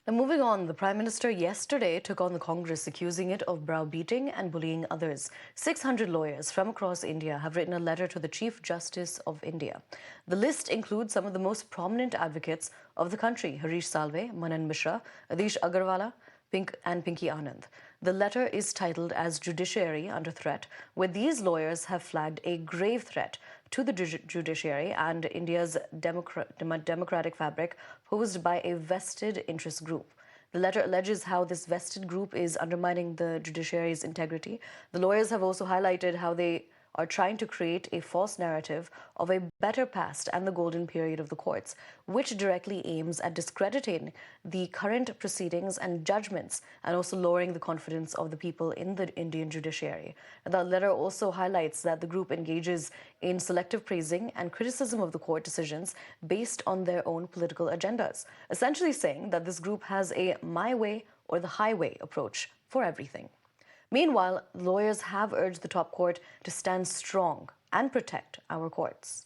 And moving on, the Prime Minister yesterday took on the Congress, accusing it of browbeating and bullying others. 600 lawyers from across India have written a letter to the Chief Justice of India. The list includes some of the most prominent advocates of the country: Harish Salve, Manan Mishra, Adish Agarwala, and Pinky Anand. The letter is titled as Judiciary Under Threat, where these lawyers have flagged a grave threat to the judiciary and India's democratic fabric posed by a vested interest group. The letter alleges how this vested group is undermining the judiciary's integrity. The lawyers have also highlighted how they are trying to create a false narrative of a better past and the golden period of the courts, which directly aims at discrediting the current proceedings and judgments and also lowering the confidence of the people in the Indian judiciary. The letter also highlights that the group engages in selective praising and criticism of the court decisions based on their own political agendas, essentially saying that this group has a my way or the highway approach for everything. Meanwhile, lawyers have urged the top court to stand strong and protect our courts.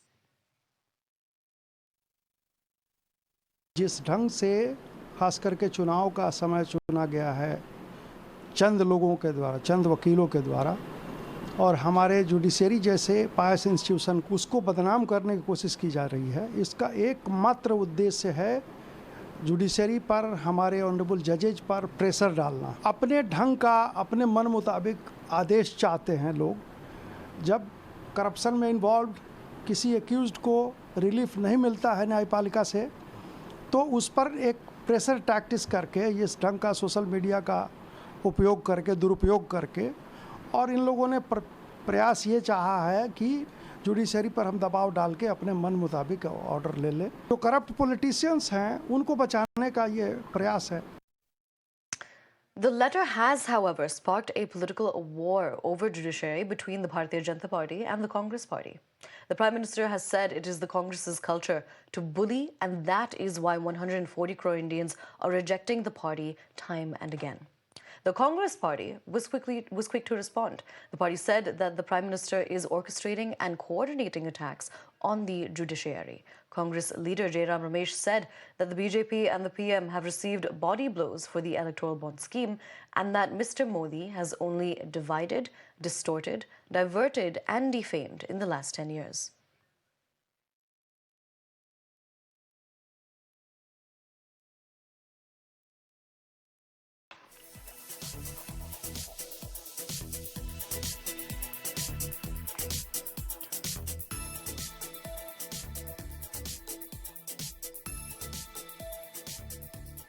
जिस ढंग से खास करके चुनाव का समय चुना गया है चंद लोगों के द्वारा, चंद वकीलों के द्वारा, और हमारे जुडिशरी जैसे पायस इंस्टीट्यूशन को उसको बदनाम करने की कोशिश की जा रही है, इसका एकमात्र उद्देश्य है जुडिशरी पर, हमारे ऑनरेबल जजेज पर प्रेशर डालना। अपने ढंग का, अपने मन मुताबिक आदेश चाहते हैं लोग। जब करप्शन में इन्वॉल्व किसी एक्यूज्ड को रिलीफ नहीं मिलता है न्यायपालिका से, तो उस पर एक प्रेशर टैक्टिस करके, इस ढंग का सोशल मीडिया का उपयोग करके, दुरुपयोग करके, और इन लोगों ने प्रयास ये चाहा है कि जुडिशरी पर हम दबाव डाल के अपने मन मुताबिक ऑर्डर ले ले। तो करप्ट पॉलिटिशियंस हैं, उनको बचाने का ये प्रयास है। The letter has, however, sparked a political war over judiciary between the Bharatiya Janata Party and the Congress Party. The Prime Minister has said it is the Congress's culture to bully, and that is why 140 crore Indians are rejecting the party time and again. The Congress Party was quick to respond. The party said that the Prime Minister is orchestrating and coordinating attacks on the judiciary. Congress leader Jairam Ramesh said that the BJP and the PM have received body blows for the electoral bond scheme and that Mr. Modi has only divided, distorted, diverted and defamed in the last 10 years.